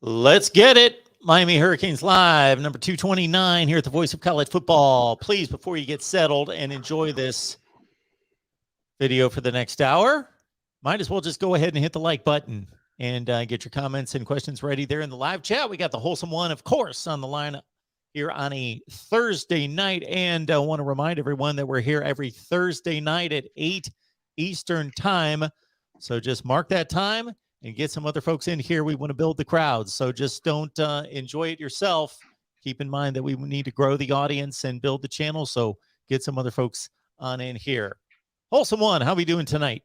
Let's get it. Miami Hurricanes Live, number 229 here at the Voice of College Football. Please, before you get settled and enjoy this video for the next hour, might as well just go ahead and hit the like button and get your comments and questions ready there in the live chat. We got the Wholesome One, of course, on the line here on a Thursday night. And I want to remind everyone that we're here every Thursday night at 8 Eastern time. So just mark that time and get some other folks in here. We want to build the crowd. So just don't enjoy it yourself. Keep in mind that we need to grow the audience and build the channel. So get some other folks on in here. Wholesome One, how are we doing tonight?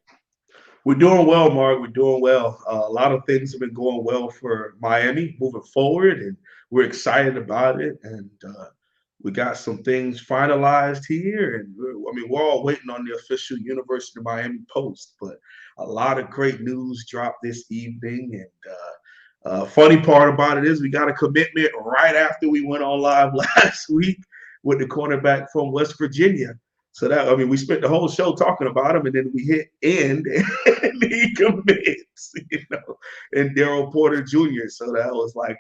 We're doing well, Mark. We're doing well. A lot of things have been going well for Miami moving forward, and we're excited about it. And we got some things finalized here, and we're all waiting on the official University of Miami post. But a lot of great news dropped this evening, and funny part about it is we got a commitment right after we went on live last week with the cornerback from West Virginia. So that, we spent the whole show talking about him, and then we hit end, and he commits, and Daryl Porter Jr. So that was like,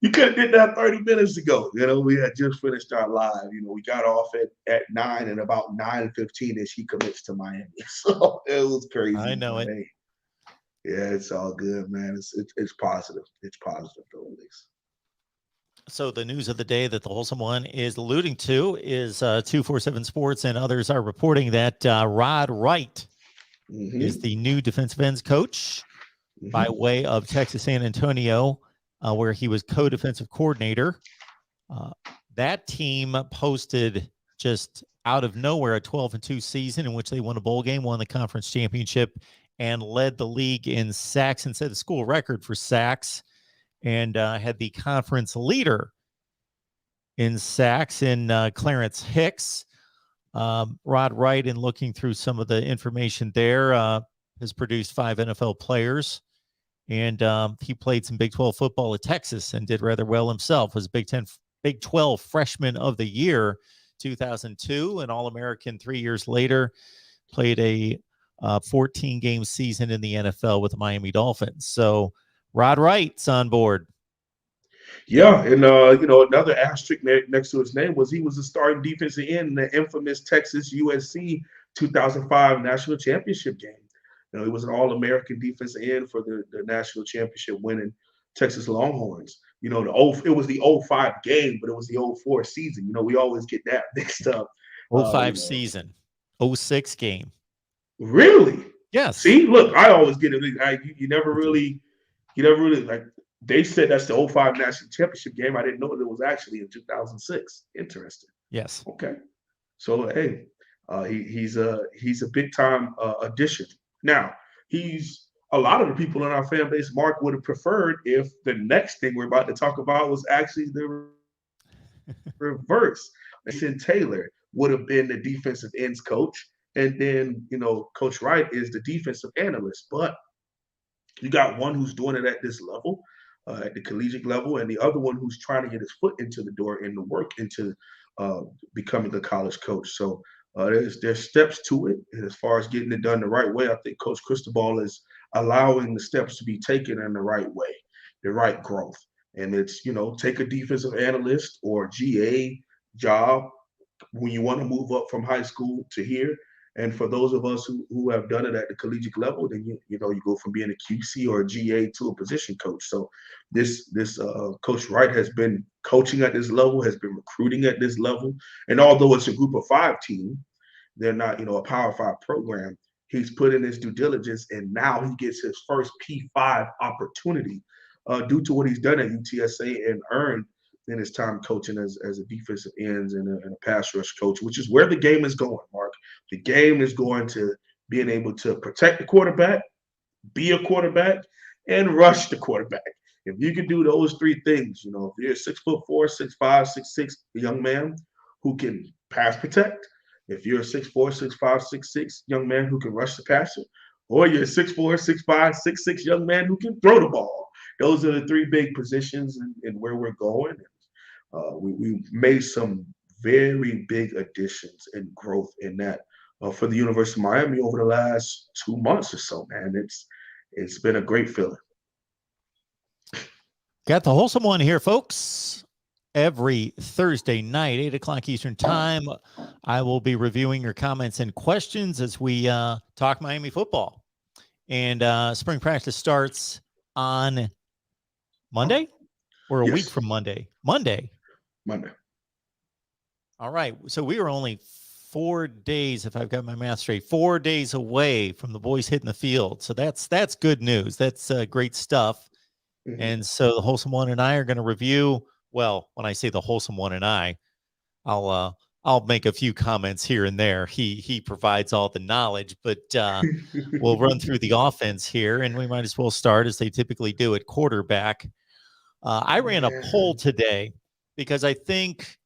you could have did that 30 minutes ago. We had just finished our live. We got off at 9, and about 9:15ish, he commits to Miami. So it was crazy. I know it. Hey, yeah, it's all good, man. It's positive. It's positive, though, at least. So the news of the day that the Wholesome One is alluding to is 247 Sports and others are reporting that Wright is the new defensive ends coach by way of Texas San Antonio, where he was co-defensive coordinator. That team posted just out of nowhere a 12-2 season in which they won a bowl game, won the conference championship, and led the league in sacks and set the school record for sacks. And had the conference leader in sacks in Clarence Hicks. Wright, in looking through some of the information there, has produced 5 NFL players. And he played some Big 12 football at Texas and did rather well himself. Was Big 12 Freshman of the Year, 2002, an All-American 3 years later. Played a 14-game season in the NFL with the Miami Dolphins. So Wright's on board. Yeah, and another asterisk next to his name was he was a starting defensive end in the infamous Texas USC 2005 national championship game. He was an All-American defensive end for the national championship winning Texas Longhorns. It was the 05 game, but it was the 04 season. We always get that mixed up. 05 season, 06 game. Really? Yes. See, look, I always get it. You never really like. They said that's the 05 national championship game. I didn't know that it was actually in 2006. Interesting. Yes. Okay. So hey, he's a big time addition. Now a lot of the people in our fan base, Mark, would have preferred if the next thing we're about to talk about was actually the reverse. Mason Taylor would have been the defensive ends coach, and then Coach Wright is the defensive analyst. But you got one who's doing it at this level, at the collegiate level, and the other one who's trying to get his foot into the door and the work into becoming a college coach. So there's steps to it. And as far as getting it done the right way, I think Coach Cristobal is allowing the steps to be taken in the right way, the right growth. And it's, take a defensive analyst or GA job when you want to move up from high school to here. And for those of us who have done it at the collegiate level, then you go from being a QC or a GA to a position coach. So this Coach Wright has been coaching at this level, has been recruiting at this level. And although it's a group of 5 team, they're not, a Power 5 program. He's put in his due diligence, and now he gets his first P5 opportunity due to what he's done at UTSA and earned in his time coaching as a defensive ends and a pass rush coach, which is where the game is going, Mark. The game is going to being able to protect the quarterback, be a quarterback, and rush the quarterback. If you can do those 3 things, if you're a 6'4", 6'5", 6'6" young man who can pass protect, if you're a 6'4", 6'5", 6'6" young man who can rush the passer, or you're a 6'4", 6'5", 6'6" young man who can throw the ball. Those are the 3 big positions in where we're going. We made some very big additions and growth in that for the University of Miami over the last 2 months or so, man. It's been a great feeling. Got the wholesome one here, folks. Every Thursday night, 8 o'clock Eastern time, I will be reviewing your comments and questions as we talk Miami football. And spring practice starts on Monday or a week from Monday? Monday. All right. So we are only 4 days, if I've got my math straight, 4 days away from the boys hitting the field. So that's good news. That's great stuff. Mm-hmm. And so the wholesome one and I are going to review. Well, when I say the wholesome one and I'll make a few comments here and there. He provides all the knowledge, but we'll run through the offense here, and we might as well start as they typically do at quarterback. I ran a poll today because I think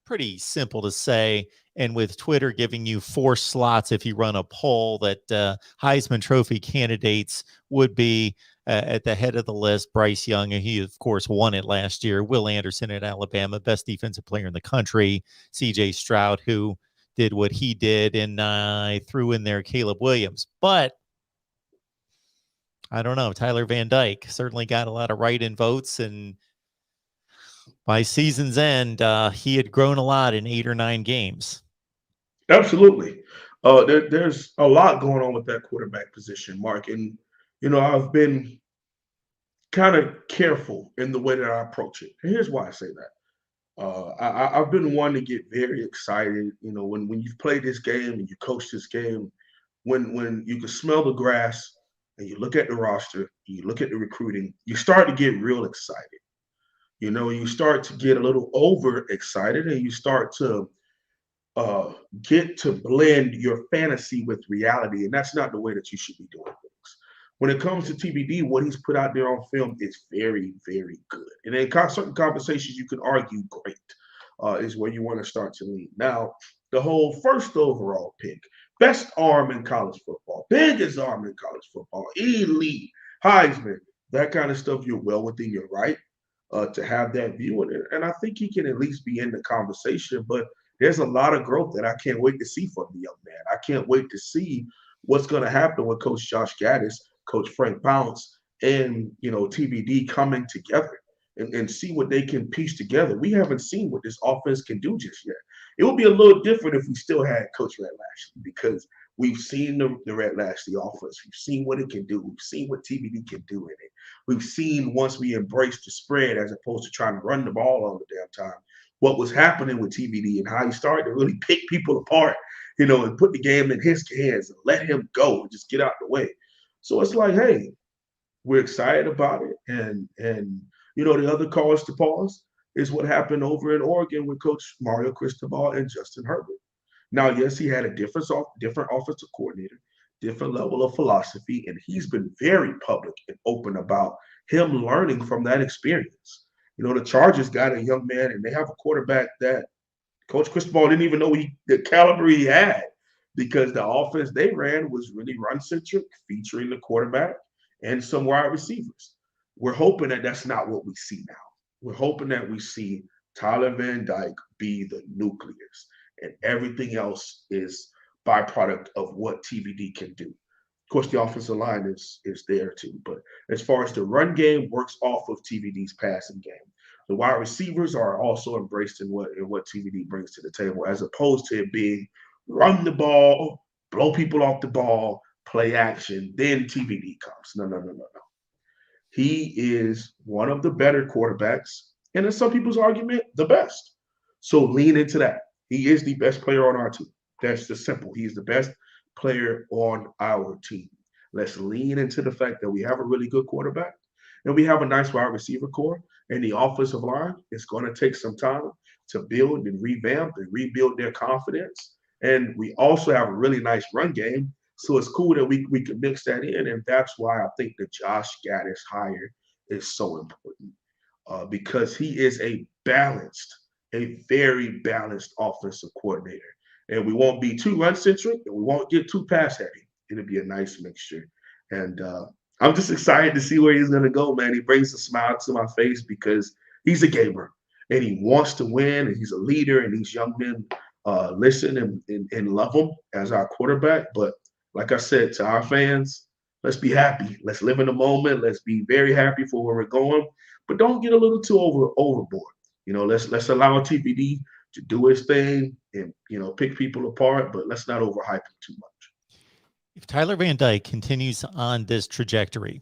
pretty simple to say, and with Twitter giving you 4 slots if you run a poll, that Heisman Trophy candidates would be at the head of the list. Bryce Young, and he, of course, won it last year. Will Anderson at Alabama, best defensive player in the country. C.J. Stroud, who did what he did, and I threw in there Caleb Williams. But I don't know. Tyler Van Dyke certainly got a lot of write-in votes, and by season's end, he had grown a lot in 8 or 9 games. Absolutely. There's a lot going on with that quarterback position, Mark. And, I've been kind of careful in the way that I approach it. And here's why I say that. I've been one to get very excited, when you've played this game and you coach this game, when you can smell the grass and you look at the roster, you look at the recruiting, you start to get real excited. You start to get a little over excited, and you start to get to blend your fantasy with reality. And that's not the way that you should be doing things. When it comes to TBD, what he's put out there on film is very, very good. And in certain conversations, you can argue great is where you want to start to lean. Now, the whole first overall pick, best arm in college football, biggest arm in college football, elite, Heisman, that kind of stuff, you're well within your right to have that view. And I think he can at least be in the conversation. But there's a lot of growth that I can't wait to see from the young man. I can't wait to see what's going to happen with Coach Josh Gaddis, Coach Frank Bounce, and, TBD coming together and see what they can piece together. We haven't seen what this offense can do just yet. It would be a little different if we still had Coach Red Lashley, because we've seen the Red Lashley offense. We've seen what it can do. We've seen what TBD can do in it. We've seen, once we embrace the spread as opposed to trying to run the ball all the damn time, what was happening with TBD and how he started to really pick people apart, and put the game in his hands and let him go and just get out the way. So it's like, hey, we're excited about it. And the other cause to pause is what happened over in Oregon with Coach Mario Cristobal and Justin Herbert. Now, yes, he had a different offensive coordinator, different level of philosophy, and he's been very public and open about him learning from that experience. The Chargers got a young man, and they have a quarterback that Coach Cristobal didn't even know the caliber he had, because the offense they ran was really run-centric, featuring the quarterback and some wide receivers. We're hoping that that's not what we see now. We're hoping that we see Tyler Van Dyke be the nucleus, and everything else is byproduct of what TBD can do. Of course, the offensive line is there too, but as far as the run game works off of TBD's passing game, the wide receivers are also embraced in what TBD brings to the table, as opposed to it being run the ball, blow people off the ball, play action, then TBD comes. No. He is one of the better quarterbacks, and in some people's argument, the best. So lean into that. He is the best player on our team. That's just simple. He's the best player on our team. Let's lean into the fact that we have a really good quarterback and we have a nice wide receiver core, and the offensive line is going to take some time to build and revamp and rebuild their confidence. And we also have a really nice run game. So it's cool that we can mix that in. And that's why I think the Josh Gaddis hire is so important, because he is a very balanced offensive coordinator. And we won't be too run-centric, and we won't get too pass-heavy. It'll be a nice mixture. And I'm just excited to see where he's going to go, man. He brings a smile to my face because he's a gamer, and he wants to win, and he's a leader, and these young men listen and love him as our quarterback. But like I said to our fans, let's be happy. Let's live in the moment. Let's be very happy for where we're going, but don't get a little too overboard. Let's allow TBD to do his thing and pick people apart, but let's not overhype him too much. If Tyler Van Dyke continues on this trajectory,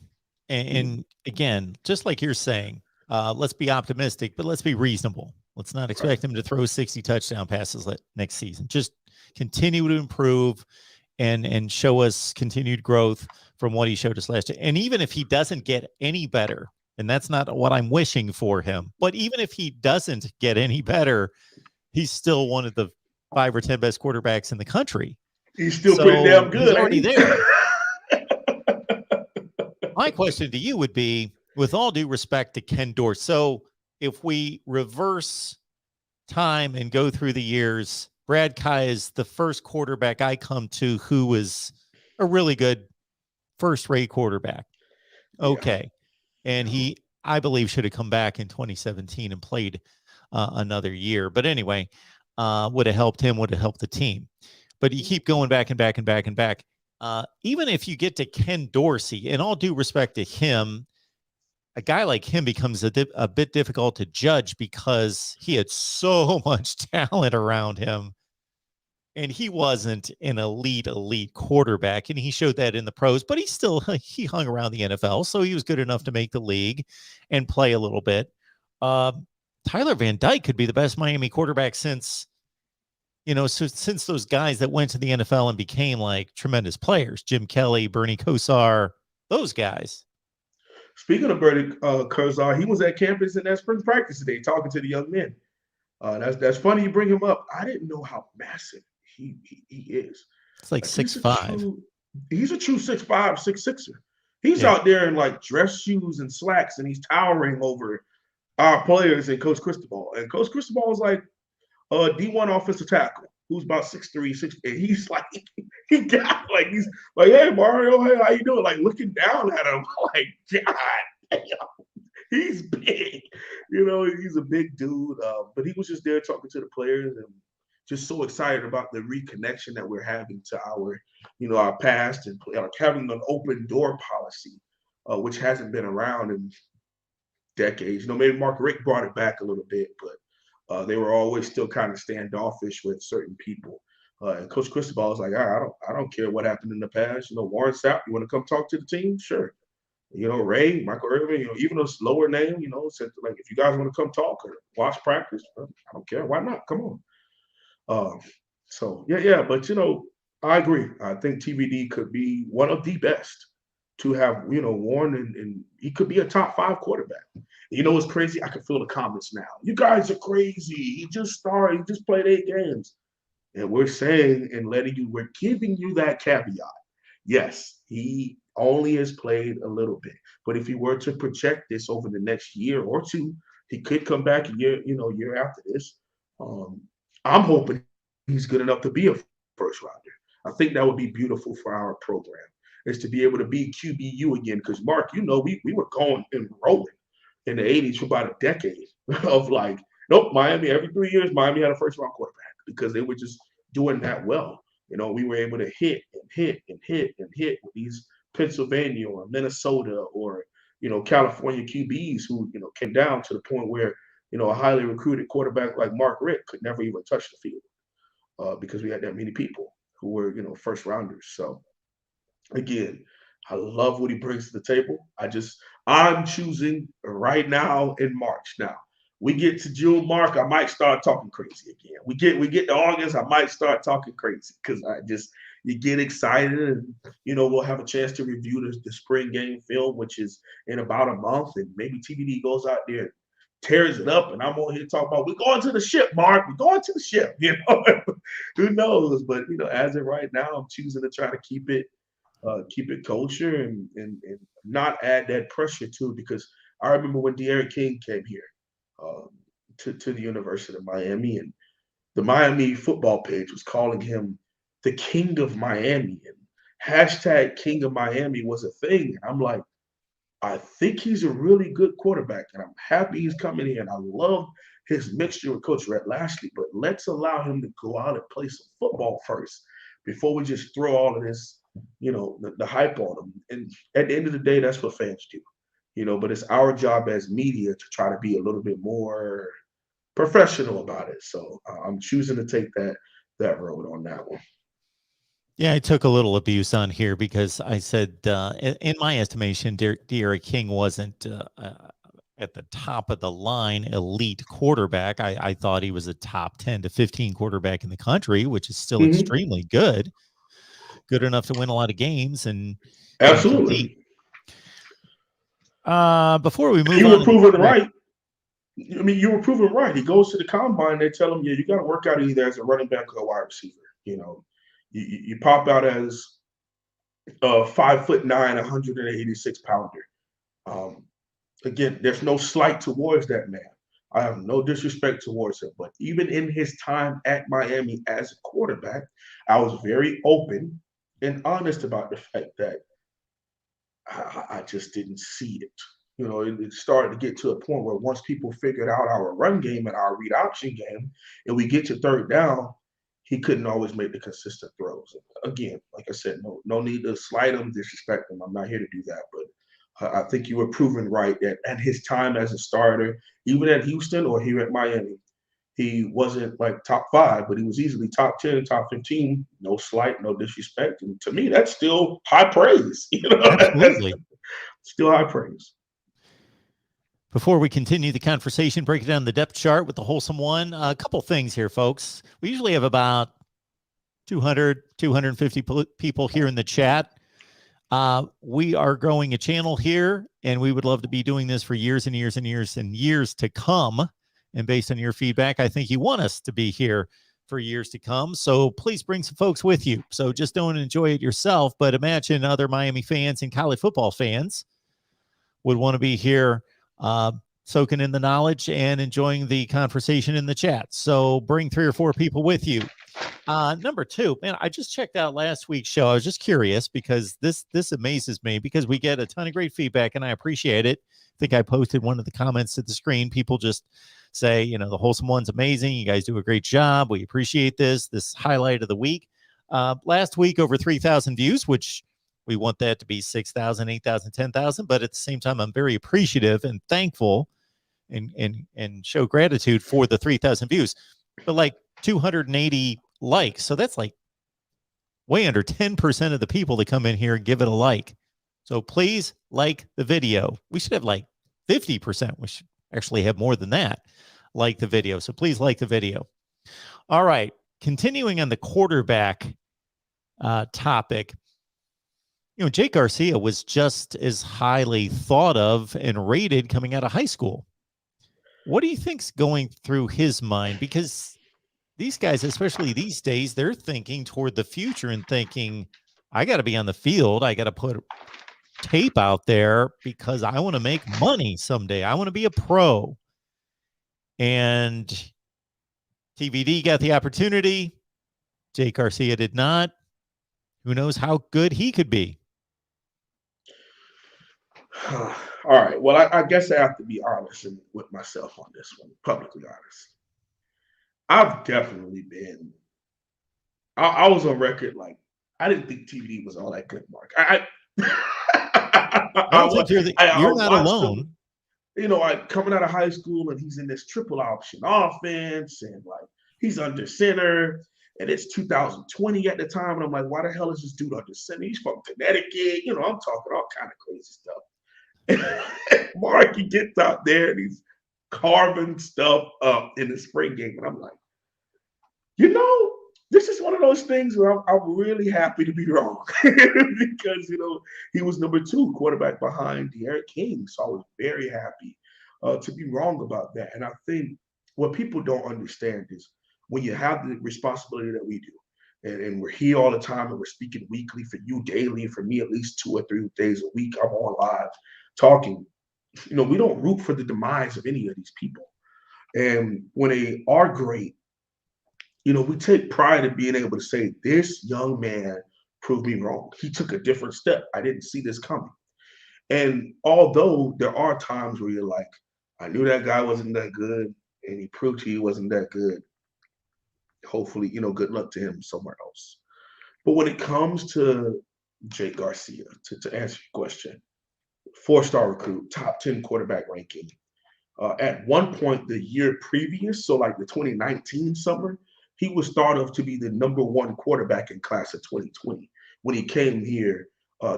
and again, just like you're saying, let's be optimistic, but let's be reasonable. Let's not expect him to throw 60 touchdown passes next season. Just continue to improve and show us continued growth from what he showed us last year. And even if he doesn't get any better, and that's not what I'm wishing for him, but even if he doesn't get any better, he's still one of the 5 or 10 best quarterbacks in the country. He's still pretty damn good. He's already there. My question to you would be, with all due respect to Ken Dorsey, so if we reverse time and go through the years, Brad Kye is the first quarterback I come to who was a really good first-rate quarterback. Okay. And he, I believe, should have come back in 2017 and played another year. But anyway, would have helped him, would have helped the team. But you keep going back and back and back and back. Even if you get to Ken Dorsey, in all due respect to him, a guy like him becomes a bit difficult to judge because he had so much talent around him. And he wasn't an elite quarterback, and he showed that in the pros, but he hung around the NFL, so he was good enough to make the league and play a little bit. Tyler Van Dyke could be the best Miami quarterback since those guys that went to the NFL and became like tremendous players, Jim Kelly, Bernie Kosar, those guys. Speaking of Bernie Kosar, he was at campus in that spring practice today talking to the young men. That's funny you bring him up. I didn't know how massive he is. It's like 6'5". He's a true 6'5", 6'6". He's out there in like dress shoes and slacks, and he's towering over our players and Coach Cristobal. And Coach Cristobal is like a D1 offensive tackle who's about 6'3", 6'8". He's like, he's like, hey Mario, hey, how you doing? Like looking down at him, like, God, he's big. He's a big dude. But he was just there talking to the players and just so excited about the reconnection that we're having to our past and having an open door policy, which hasn't been around in decades. Maybe Mark Richt brought it back a little bit, but they were always still kind of standoffish with certain people. And Coach Cristobal was like, I don't care what happened in the past. Warren Sapp, you want to come talk to the team? Sure. Ray, Michael Irvin, even a slower name, said like, if you guys want to come talk or watch practice, I don't care. Why not? Come on. But I agree. I think TBD could be one of the best to have, Warren, and he could be a top 5 quarterback. What's crazy? I can feel the comments now. You guys are crazy. He just started. He just played 8 games. And we're saying and we're giving you that caveat. Yes, he only has played a little bit. But if he were to project this over the next year or two, he could come back a year after this. I'm hoping he's good enough to be a first rounder. I think that would be beautiful for our program, is to be able to be QBU again. Because Mark, we were going and rolling in the 80s for about a decade of like, nope, Miami, every 3 years, Miami had a first round quarterback because they were just doing that well. We were able to hit and hit and hit and hit with these Pennsylvania or Minnesota or, California QBs who, came down to the point where, a highly recruited quarterback like Mark Richt could never even touch the field because we had that many people who were, first rounders. So again, I love what he brings to the table. I'm choosing right now in March. Now we get to June, Mark, I might start talking crazy again. We get to August, I might start talking crazy because you get excited and, we'll have a chance to review the spring game film, which is in about a month. And maybe TBD goes out there and tears it up. And I'm on here talking about, we're going to the ship, Mark. We're going to the ship, Who knows? But, as of right now, I'm choosing to try to keep it kosher and not add that pressure to it, because I remember when De'Aaron King came here to the University of Miami, and the Miami football page was calling him the King of Miami, and hashtag King of Miami was a thing. And I'm like, I think he's a really good quarterback, and I'm happy he's coming in. I love his mixture with Coach Rhett Lashley, but let's allow him to go out and play some football first before we just throw all of this the hype on him. And at the end of the day, that's what fans do. But it's our job as media to try to be a little bit more professional about it. So I'm choosing to take that road on that one. Yeah, I took a little abuse on here because I said, in my estimation, De'Ara King wasn't at the top of the line elite quarterback. I thought he was a top 10 to 15 quarterback in the country, which is still extremely good enough to win a lot of games and compete. Absolutely. Before we move You on, were proven right. I mean, you were proven right. He goes to the combine. They tell him, yeah, you got to work out either as a running back or a wide receiver. You pop out as a 5'9", 186-pounder. Again, there's no slight towards that man. I have no disrespect towards him, but even in his time at Miami as a quarterback, I was very open and honest about the fact that I just didn't see it. It started to get to a point where once people figured out our run game and our read option game, and we get to third down, he couldn't always make the consistent throws. Again, like I said, no need to slight him, disrespect him. I'm not here to do that, but I think you were proven right that at his time as a starter, even at Houston or here at Miami, he wasn't like top 5, but he was easily top 10, top 15. No slight, no disrespect. And to me, that's still high praise. Absolutely. Still high praise. Before we continue the conversation, break it down the depth chart with the wholesome one. A couple things here, folks. We usually have about 200, 250 people here in the chat. We are growing a channel here, and we would love to be doing this for years and years and years and years to come. And based on your feedback, I think you want us to be here for years to come. So please bring some folks with you. So just don't enjoy it yourself, but imagine other Miami fans and college football fans would want to be here soaking in the knowledge and enjoying the conversation in the chat. So bring 3 or 4 people with you. Number 2, man, I just checked out last week's show. I was just curious because this amazes me because we get a ton of great feedback and I appreciate it. I think I posted one of the comments to the screen. People just say, the wholesome one's amazing. You guys do a great job. We appreciate this highlight of the week. Last week, over 3,000 views, which we want that to be 6,000, 8,000, 10,000. But at the same time, I'm very appreciative and thankful and show gratitude for the 3,000 views. But like 280 likes. So that's like way under 10% of the people that come in here and give it a like. So please like the video. We should have like 50%. We should actually have more than that like the video. So please like the video. All right. Continuing on the quarterback topic. Jake Garcia was just as highly thought of and rated coming out of high school. What do you think's going through his mind? Because these guys, especially these days, they're thinking toward the future and thinking, I got to be on the field. I got to put tape out there because I want to make money someday. I want to be a pro. And TVD got the opportunity. Jake Garcia did not. Who knows how good he could be? All right. Well, I guess I have to be honest with myself on this one, publicly honest. I've definitely been. I was on record like I didn't think TVD was all that good, Mark. I don't think you're not alone. Coming out of high school and he's in this triple option offense and like he's under center and it's 2020 at the time and I'm like, why the hell is this dude under center? He's from Connecticut. I'm talking all kind of crazy stuff. Mark, he gets out there and he's carving stuff up in the spring game. And I'm like, this is one of those things where I'm really happy to be wrong because, he was number 2 quarterback behind De'Ara King. So I was very happy to be wrong about that. And I think what people don't understand is when you have the responsibility that we do, and we're here all the time and we're speaking weekly for you daily, and for me at least 2 or 3 days a week, I'm on live talking. We don't root for the demise of any of these people. And when they are great, we take pride in being able to say, this young man proved me wrong. He took a different step. I didn't see this coming. And although there are times where you're like, I knew that guy wasn't that good, and he proved he wasn't that good. Hopefully, good luck to him somewhere else. But when it comes to Jake Garcia, to answer your question. 4-star recruit, top 10 quarterback ranking. At one point the year previous, so like the 2019 summer, he was thought of to be the #1 quarterback in class of 2020 when he came here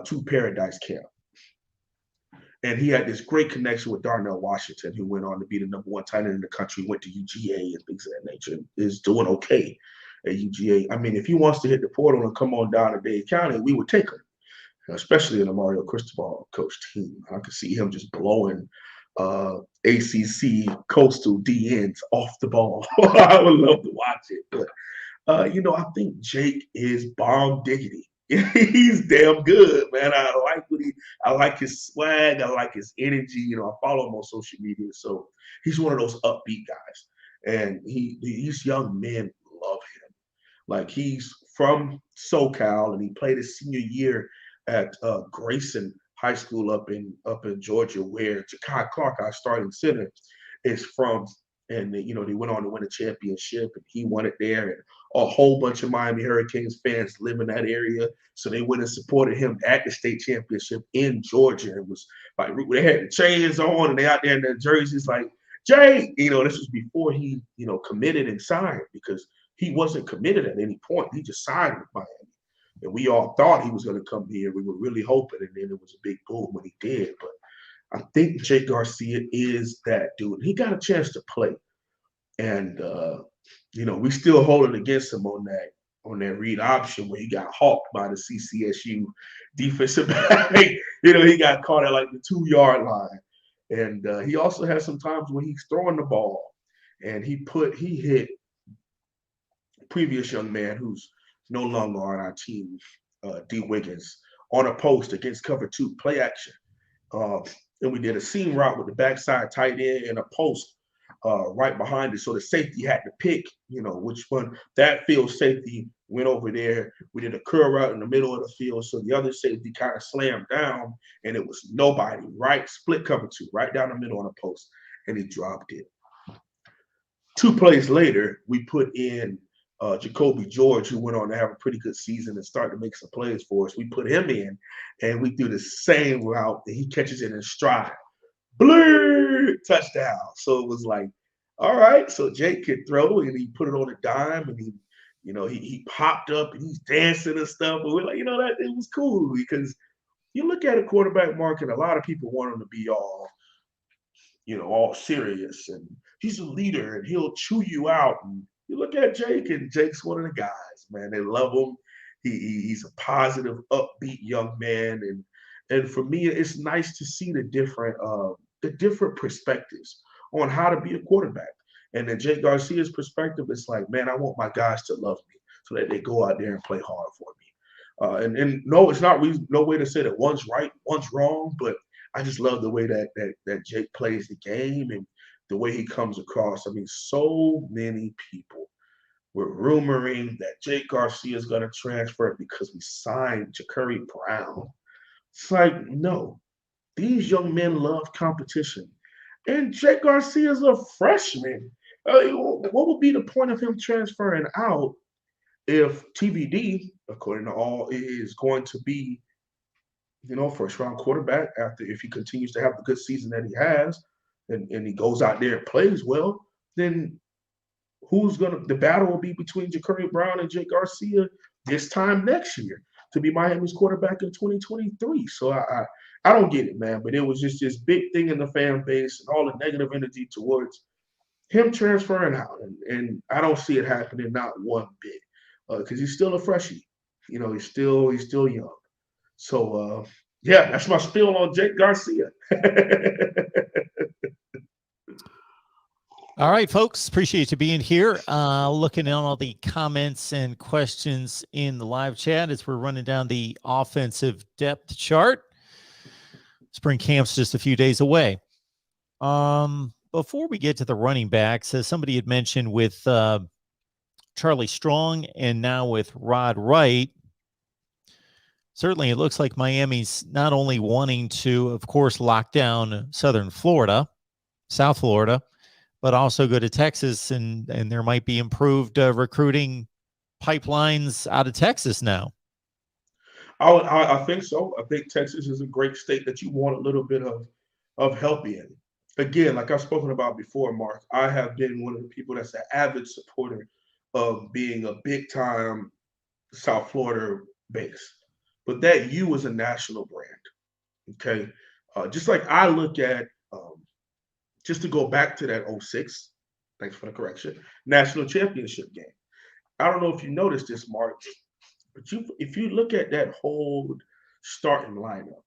to Paradise Camp. And he had this great connection with Darnell Washington, who went on to be the #1 tight end in the country, went to UGA and things of that nature, is doing okay at UGA. I mean, if he wants to hit the portal and come on down to Dade County, we would take him, especially in the Mario Cristobal coach team. I could see him just blowing ACC coastal DNs off the ball. I would love to watch it. But, I think Jake is bomb diggity. He's damn good, man. I like his swag. I like his energy. I follow him on social media. So he's one of those upbeat guys. And these young men love him. Like, he's from SoCal and he played his senior year at Grayson High School up in Georgia, where Ja'Kai Clark, our starting center, is from. And they went on to win a championship, and he won it there. And a whole bunch of Miami Hurricanes fans live in that area, so they went and supported him at the state championship in Georgia. It was like they had the chains on, and they out there in their jerseys, like, Jay. This was before he committed and signed, because he wasn't committed at any point. He just signed with Miami. And we all thought he was going to come here. We were really hoping, and then it was a big boom when he did. But I think Jake Garcia is that dude. He got a chance to play, and we still hold it against him on that read option where he got hawked by the CCSU defensive back. He got caught at like the 2-yard line, and he also has some times when he's throwing the ball, and he hit a previous young man who's no longer on our team, D. Wiggins, on a post against cover 2 play action. And we did a seam route with the backside tight end and a post right behind it. So the safety had to pick, which one. That field safety went over there. We did a curl route in the middle of the field. So the other safety kind of slammed down, and it was nobody, right? Split cover 2, right down the middle on the post, and he dropped it. 2 plays later, we put in Jacoby George, who went on to have a pretty good season and start to make some plays for us. We put him in, and we do the same route, and he catches it in stride. Blur, touchdown. So it was like, all right, so Jake could throw, and he put it on a dime, and he popped up, and he's dancing and stuff. And we're like, that it was cool, because you look at a quarterback market, a lot of people want him to be all serious, and he's a leader, and he'll chew you out. And you look at Jake, and Jake's one of the guys, man. They love him. He's a positive, upbeat young man, and for me, it's nice to see the different perspectives on how to be a quarterback. And then Jake Garcia's perspective is like, man, I want my guys to love me so that they go out there and play hard for me. And no, it's not no way to say that one's right, one's wrong, but I just love the way that Jake plays the game and the way he comes across. I mean, so many people were rumoring that Jake Garcia is going to transfer because we signed Ja'Curry Brown. It's like, no, these young men love competition. And Jake Garcia is a freshman. What would be the point of him transferring out if TBD, according to all, is going to be, first-round quarterback if he continues to have the good season that he has, and he goes out there and plays well, then the battle will be between Ja'Curry Brown and Jake Garcia this time next year to be Miami's quarterback in 2023. So I don't get it, man. But it was just this big thing in the fan base and all the negative energy towards him transferring out. And I don't see it happening, not one bit, because he's still a freshie. He's still young. So, yeah, that's my spiel on Jake Garcia. All right, folks, appreciate you being here. Looking at all the comments and questions in the live chat as we're running down the offensive depth chart. Spring camp's just a few days away. Before we get to the running backs, as somebody had mentioned with Charlie Strong and now with Rod Wright, certainly it looks like Miami's not only wanting to, of course, lock down South Florida, but also go to Texas, and there might be improved recruiting pipelines out of Texas now. I think so. I think Texas is a great state that you want a little bit of help in. Again, like I've spoken about before, Mark, I have been one of the people that's an avid supporter of being a big time South Florida base. But that U is a national brand. Okay. Just like I look at, just to go back to that '06, thanks for the correction, national championship game. I don't know if you noticed this, Mark, but if you look at that whole starting lineup,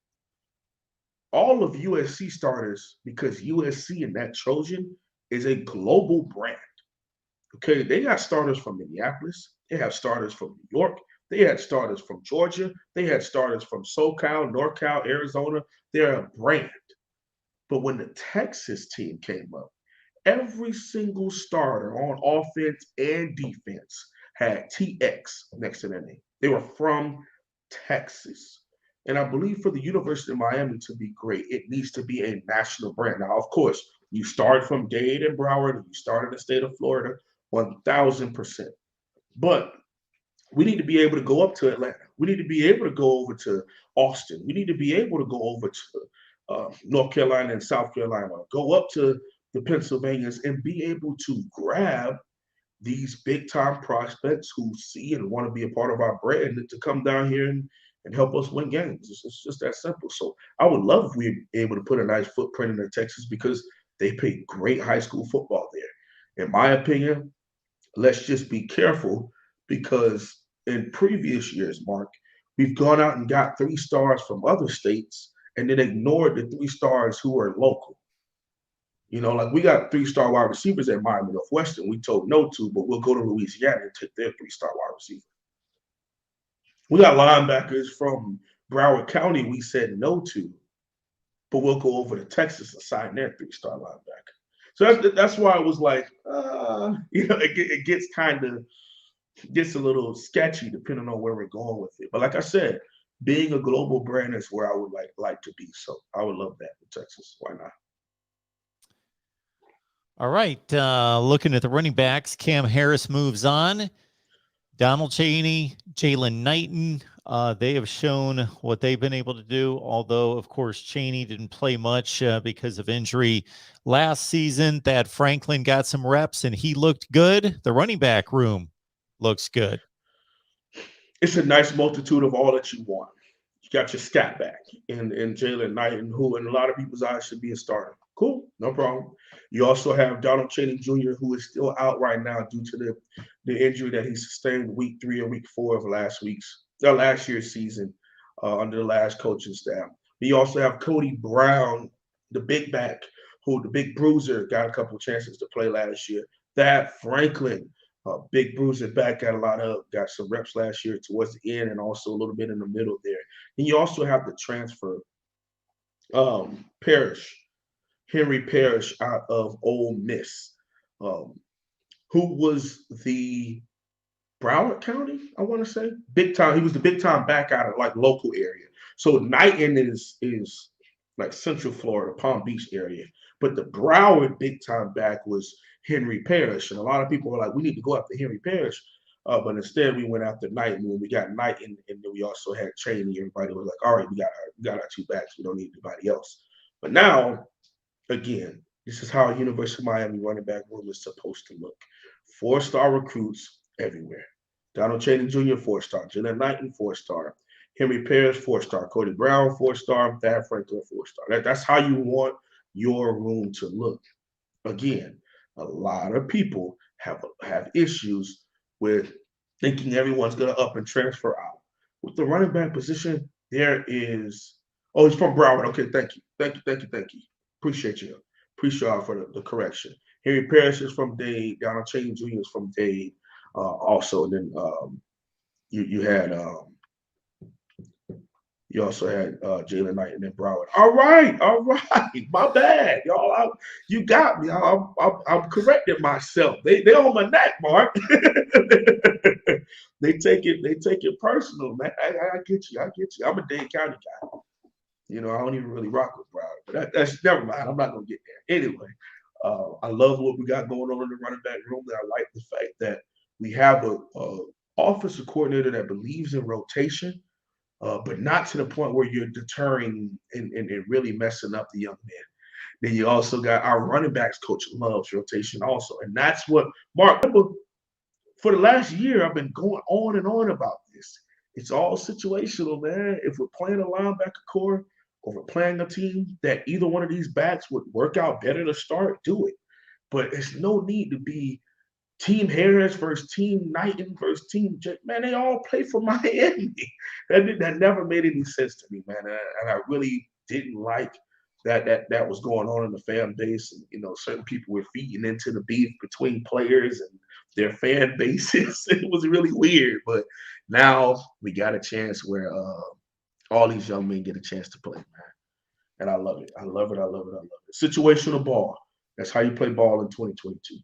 all of USC starters, because USC and that Trojan is a global brand. Okay, they got starters from Minneapolis, they have starters from New York, they had starters from Georgia, they had starters from SoCal, NorCal, Arizona. They're a brand. But when the Texas team came up, every single starter on offense and defense had TX next to their name. They were from Texas. And I believe for the University of Miami to be great, it needs to be a national brand. Now, of course, you start from Dade and Broward, you start in the state of Florida, 1000%. But we need to be able to go up to Atlanta. We need to be able to go over to Austin. We need to be able to go over to North Carolina and South Carolina, go up to the Pennsylvanians and be able to grab these big time prospects who see and want to be a part of our brand to come down here and help us win games. It's just that simple. So I would love if we were able to put a nice footprint in Texas because they play great high school football there. In my opinion, let's just be careful because in previous years, Mark, we've gone out and got 3 stars from other states and then ignored the 3 stars who are local. You know, like we got 3-star wide receivers at Miami Northwestern. We told no to, but we'll go to Louisiana and take their 3-star wide receiver. We got linebackers from Broward County we said no to, but we'll go over to Texas and sign their 3-star linebacker. So that's why it was like, it gets a little sketchy depending on where we're going with it. But like I said, being a global brand is where I would like to be. So I would love that in Texas. Why not? All right. Looking at the running backs, Cam Harris moves on. Donald Chaney, Jalen Knighton, they have shown what they've been able to do, although, of course, Chaney didn't play much because of injury last season. Thad Franklin got some reps, and he looked good. The running back room looks good. It's a nice multitude of all that you want. You got your scat back in Jalen Knighton, who in a lot of people's eyes should be a starter. Cool, no problem. You also have Donald Chaney Jr., who is still out right now due to the injury that he sustained week 3 or week 4 of last year's season under the last coaching staff. You also have Cody Brown, the big back, who the big bruiser, got a couple chances to play last year. Thad Franklin, big bruiser back, got some reps last year towards the end and also a little bit in the middle there. And you also have the transfer, Henry Parrish out of Ole Miss, who was the Broward County, I want to say, big time. He was the big time back out of like local area. So Knighton is like Central Florida, Palm Beach area, but the Broward big time back was Henry Parrish, and a lot of people were like, we need to go after Henry Parrish, but instead we went after Knighton. When we got Knighton, and then we also had Chaney. Everybody was like, all right, we got our 2 backs. We don't need anybody else. But now, again, this is how a University of Miami running back room is supposed to look. 4-star recruits everywhere. Donald Chaney Jr., 4-star. Jalen Knighton, 4-star. Henry Parrish, 4-star. Cody Brown, 4-star. Thad Franklin, 4-star. That's how you want your room to look. Again, a lot of people have issues with thinking everyone's going to up and transfer out. With the running back position, there is – he's from Broward. Okay, thank you. Appreciate you. Appreciate y'all for the correction. Henry Parrish is from Dade. Donald Chaney Jr. is from Dade. Also, and then you also had Jalen Knighton and Broward. All right. My bad, y'all. You got me. I'm correcting myself. They on my neck, Mark. They take it personal, man. I get you. I'm a Dade County guy. You know, I don't even really rock with Broward, but that's never mind. I'm not gonna get there anyway. I love what we got going on in the running back room. And I like the fact that we have a offensive coordinator that believes in rotation, but not to the point where you're deterring and really messing up the young man. Then you also got our running backs coach loves rotation also. And that's what Mark, for the last year, I've been going on and on about this. It's all situational, man. If we're playing a linebacker core or we're playing a team that either one of these backs would work out better to start, do it. But there's no need to be Team Harris versus Team Knighton versus Team J. Man, they all play for Miami. That never made any sense to me, man. And I really didn't like that was going on in the fan base. And, you know, certain people were feeding into the beef between players and their fan bases. It was really weird. But now we got a chance where all these young men get a chance to play, man. And I love it. I love it. I love it. I love it. Situational ball. That's how you play ball in 2022.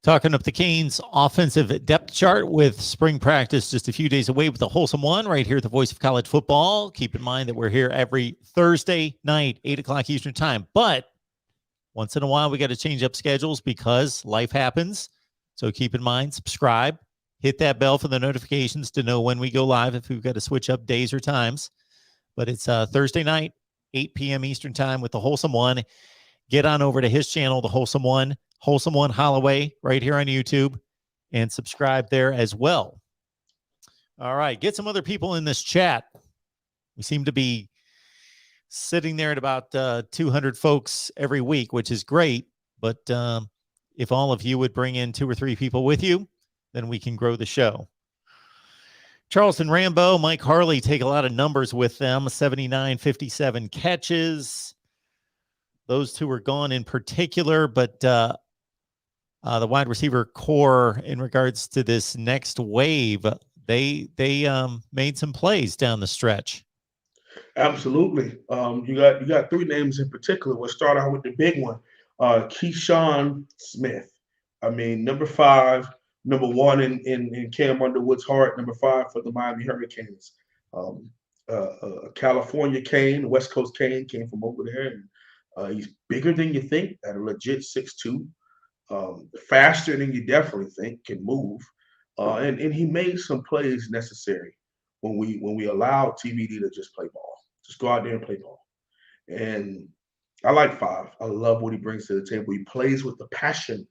Talking up the Canes offensive depth chart with spring practice just a few days away with the Wholesome One right here at the Voice of College Football. Keep in mind that we're here every Thursday night, 8 o'clock Eastern time. But once in a while, we got to change up schedules because life happens. So keep in mind, subscribe, hit that bell for the notifications to know when we go live if we've got to switch up days or times. But it's Thursday night, 8 p.m. Eastern time with the Wholesome One. Get on over to his channel, the Wholesome One Holloway, right here on YouTube, and subscribe there as well. All right, get some other people in this chat. We seem to be sitting there at about 200 folks every week, which is great. But if all of you would bring in 2 or 3 people with you, then we can grow the show. Charleston Rambo, Mike Harley take a lot of numbers with them, 79, 57 catches. Those 2 are gone in particular, but the wide receiver core in regards to this next wave, they made some plays down the stretch. Absolutely. You got 3 names in particular. We'll start out with the big one, Keyshawn Smith. I mean, number 5, number 1 in Cam Underwood's heart, number 5 for the Miami Hurricanes. California Cane, West Coast Cane, came from over there, and he's bigger than you think at a legit 6'2". Faster than you definitely think, can move, and he made some plays necessary when we allowed TVD to just play ball, just go out there and play ball. And I like 5. I love what he brings to the table. He plays with the passion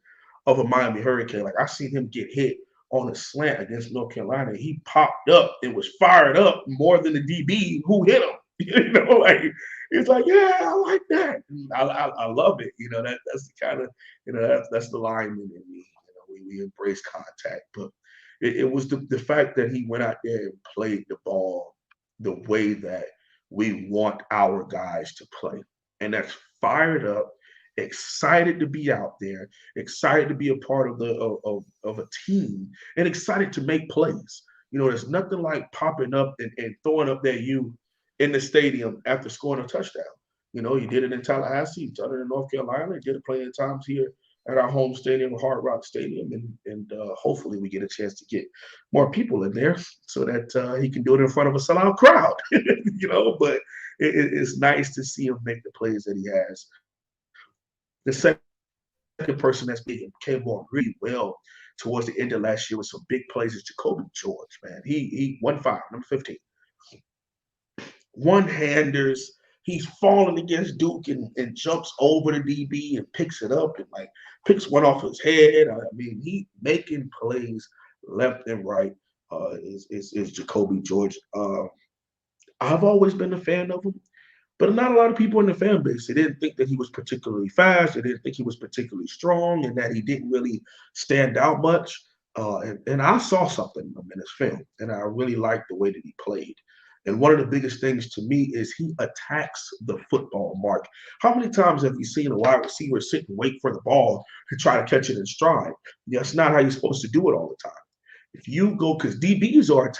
of a Miami Hurricane. Like I seen him get hit on a slant against North Carolina. He popped up and was fired up more than the DB who hit him. You know, like it's like, yeah, I like that. I love it. You know, that's the kind of, you know, that's the lineman in me. You know, we embrace contact, but it was the fact that he went out there and played the ball the way that we want our guys to play, and that's fired up, excited to be out there, excited to be a part of a team, and excited to make plays. You know, there's nothing like popping up and throwing up that you in the stadium after scoring a touchdown. You know, you did it in Tallahassee, you done it in North Carolina, you did it plenty of times here at our home stadium, Hard Rock Stadium, and hopefully we get a chance to get more people in there so that he can do it in front of a sellout crowd. You know, but it's nice to see him make the plays that he has. The second person that's big came on really well towards the end of last year with some big plays is Jacoby George, man. He 1-5, number 15. One-handers. He's falling against Duke and jumps over the DB and picks it up and like picks one off his head. I mean, he making plays left and right. Is Jacoby George. I've always been a fan of him, but not a lot of people in the fan base. They didn't think that he was particularly fast. They didn't think he was particularly strong, and that he didn't really stand out much. And I saw something in him in his film, and I really liked the way that he played. And one of the biggest things to me is he attacks the football, Mark. How many times have you seen a wide receiver sit and wait for the ball to try to catch it in stride? That's not how you're supposed to do it all the time. If you go, because DBs are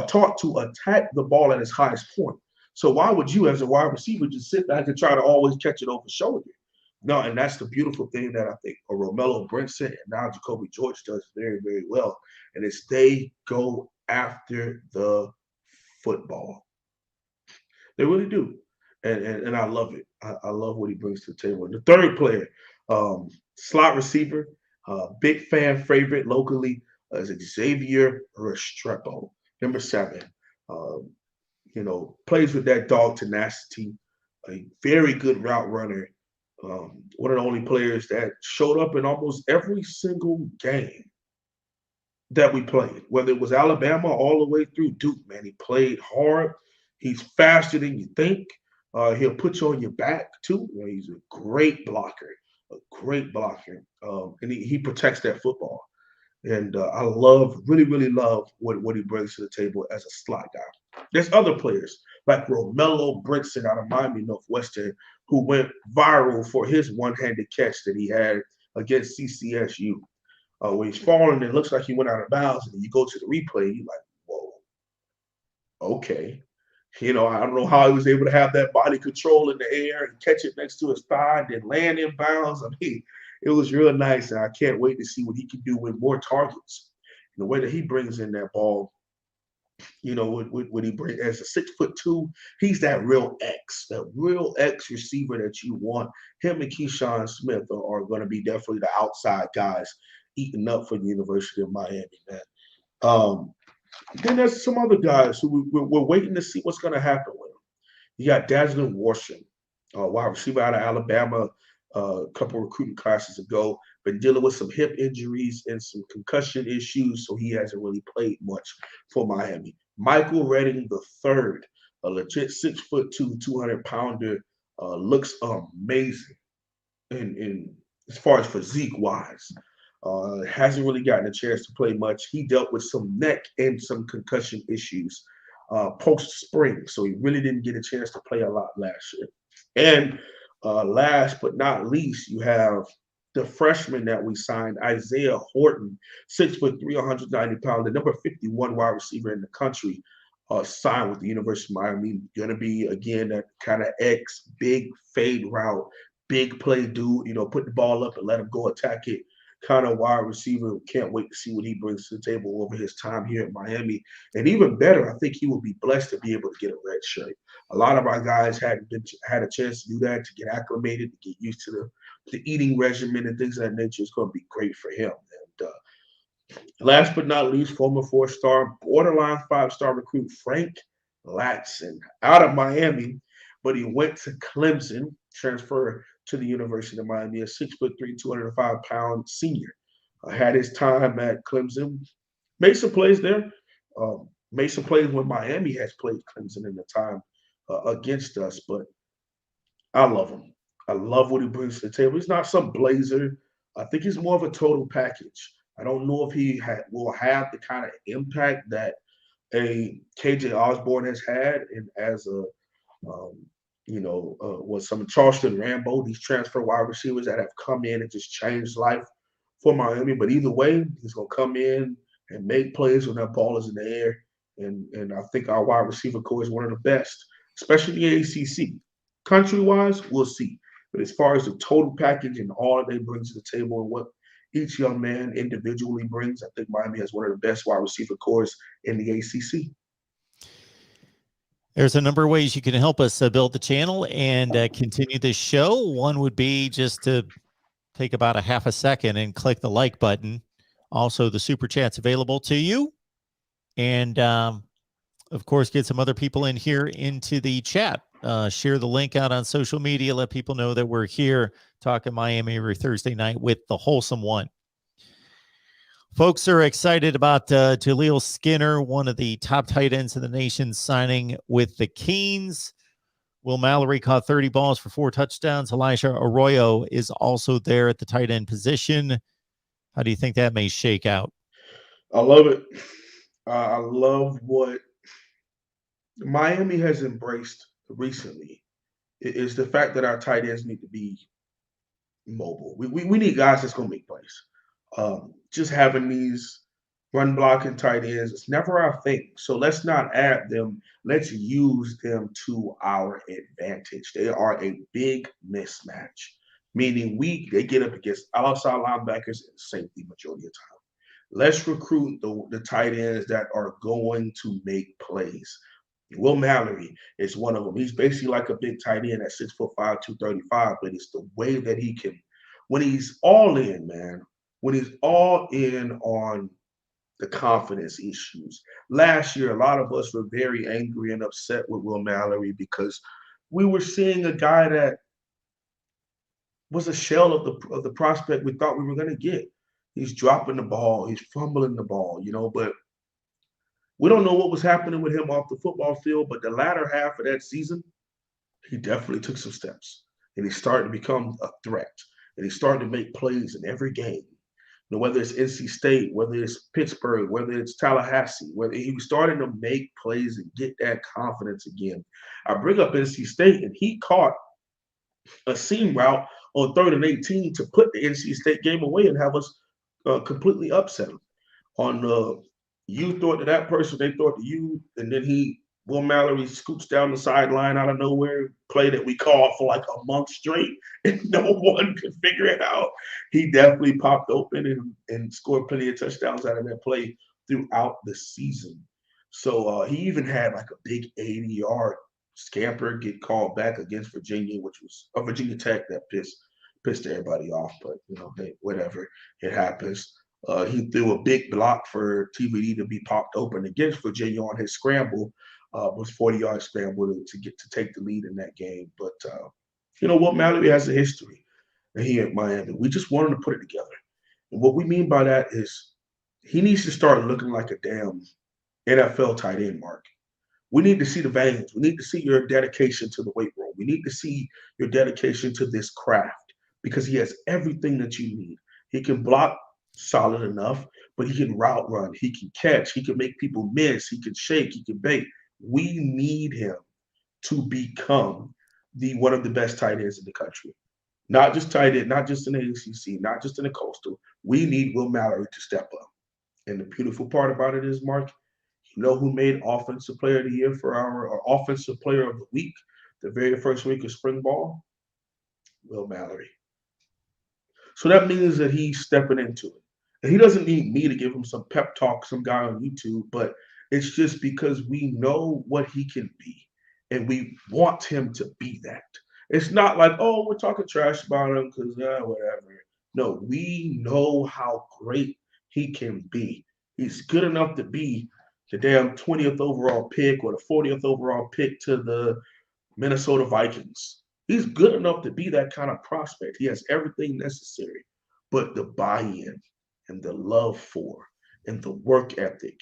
taught to attack the ball at its highest point. So why would you, as a wide receiver, just sit back and try to always catch it over shoulder? No, and that's the beautiful thing that I think Romello Brinson and now Jacoby George does very, very well. And it's they go after the football. They really do. And I love it. I love what he brings to the table. And the third player, slot receiver, big fan favorite locally, is Xavier Restrepo. Number 7, um, plays with that dog tenacity, a very good route runner. One of the only players that showed up in almost every single game that we played, whether it was Alabama all the way through Duke, man. He played hard. He's faster than you think. He'll put you on your back too. He's a great blocker, a great blocker, and he protects that football. And I really, really love what he brings to the table as a slot guy. There's other players like Romello Brinson out of Miami Northwestern who went viral for his one-handed catch that he had against CCSU. When he's falling, it looks like he went out of bounds, and you go to the replay, you're like, whoa, okay. I don't know how he was able to have that body control in the air and catch it next to his thigh and then land in bounds. I mean, it was real nice, and I can't wait to see what he can do with more targets. And the way that he brings in that ball, what he brings as a 6'2", he's that real X receiver that you want. Him and Keyshawn Smith are going to be definitely the outside guys eating up for the University of Miami, man. Then there's some other guys who we're waiting to see what's going to happen with them. You got Dazzlin Worsham, wide receiver out of Alabama, a couple recruiting classes ago, been dealing with some hip injuries and some concussion issues, so he hasn't really played much for Miami. Michael Redding III, a legit 6'2", 200-pounder, looks amazing in as far as physique wise. Hasn't really gotten a chance to play much. He dealt with some neck and some concussion issues post-spring, so he really didn't get a chance to play a lot last year. And last but not least, you have the freshman that we signed, Isaiah Horton, 6'3", 190 pounds, the number 51 wide receiver in the country, signed with the University of Miami. Going to be, again, that kind of X, big fade route, big play dude, put the ball up and let him go attack it kind of wide receiver. Can't wait to see what he brings to the table over his time here at Miami. And even better, I think he will be blessed to be able to get a red shirt. A lot of our guys had a chance to do that, to get acclimated, to get used to the eating regimen and things of that nature. It's going to be great for him. And last but not least, former 4-star, borderline 5-star recruit Frank Latson out of Miami, but he went to Clemson, transferred to the University of Miami, a 6'3", 205-pound senior. Had his time at Clemson, made some plays there, made some plays when Miami has played Clemson in the time against us, but I love him. I love what he brings to the table. He's not some blazer. I think he's more of a total package. I don't know if he will have the kind of impact that a KJ Osborne has had, and as a with some Charleston Rambo, these transfer wide receivers that have come in and just changed life for Miami. But either way, he's going to come in and make plays when that ball is in the air. And I think our wide receiver core is one of the best, especially the ACC. Country-wise, we'll see. But as far as the total package and all that they bring to the table and what each young man individually brings, I think Miami has one of the best wide receiver cores in the ACC. There's a number of ways you can help us build the channel and continue this show. One would be just to take about a half a second and click the like button. Also, the super chat's available to you. And, of course, get some other people in here into the chat. Share the link out on social media. Let people know that we're here talking Miami every Thursday night with the Wholesome One. Folks are excited about Jaleel Skinner, one of the top tight ends in the nation, signing with the Canes. Will Mallory caught 30 balls for 4 touchdowns. Elijah Arroyo is also there at the tight end position. How do you think that may shake out? I love it. I love what Miami has embraced recently. It is the fact that our tight ends need to be mobile. We need guys that's going to make plays. Just having these run blocking tight ends, it's never our thing. So let's not add them. Let's use them to our advantage. They are a big mismatch, meaning they get up against outside linebackers and safety majority of the time. Let's recruit the tight ends that are going to make plays. Will Mallory is one of them. He's basically like a big tight end at 6'5", 235, but it's the way that he can, when he's all in, man, when he's all in on the confidence issues. Last year, a lot of us were very angry and upset with Will Mallory because we were seeing a guy that was a shell of the prospect we thought we were going to get. He's dropping the ball, he's fumbling the ball, but we don't know what was happening with him off the football field. But the latter half of that season, he definitely took some steps, and he started to become a threat, and he started to make plays in every game. Whether it's NC State, whether it's Pittsburgh, whether it's Tallahassee, whether he was starting to make plays and get that confidence again. I bring up NC State, and he caught a seam route on 3rd and 18 to put the NC State game away and have us completely upset him. On you throw it to that person, they throw it to you, and then Will Mallory scoots down the sideline out of nowhere, play that we called for like a month straight, and no one could figure it out. He definitely popped open and scored plenty of touchdowns out of that play throughout the season. So he even had like a big 80-yard scamper get called back against Virginia, which was a Virginia Tech that pissed everybody off. But hey, whatever, it happens. He threw a big block for TVD to be popped open against Virginia on his scramble. Was 40-yard scramble to take the lead in that game. But Will Mallory has a history here at Miami. We just want him to put it together. And what we mean by that is he needs to start looking like a damn NFL tight end, Mark. We need to see the veins. We need to see your dedication to the weight room. We need to see your dedication to this craft because he has everything that you need. He can block solid enough, but he can route run. He can catch. He can make people miss. He can shake. He can bait. We need him to become one of the best tight ends in the country. Not just tight end, not just in the ACC, not just in the Coastal. We need Will Mallory to step up. And the beautiful part about it is, Mark, who made Offensive Player of the Year for our Offensive Player of the Week, the very first week of spring ball? Will Mallory. So that means that he's stepping into it. And he doesn't need me to give him some pep talk, some guy on YouTube, but it's just because we know what he can be, and we want him to be that. It's not like, oh, we're talking trash about him because whatever. No, we know how great he can be. He's good enough to be the damn 20th overall pick or the 40th overall pick to the Minnesota Vikings. He's good enough to be that kind of prospect. He has everything necessary, but the buy-in and the love for and the work ethic,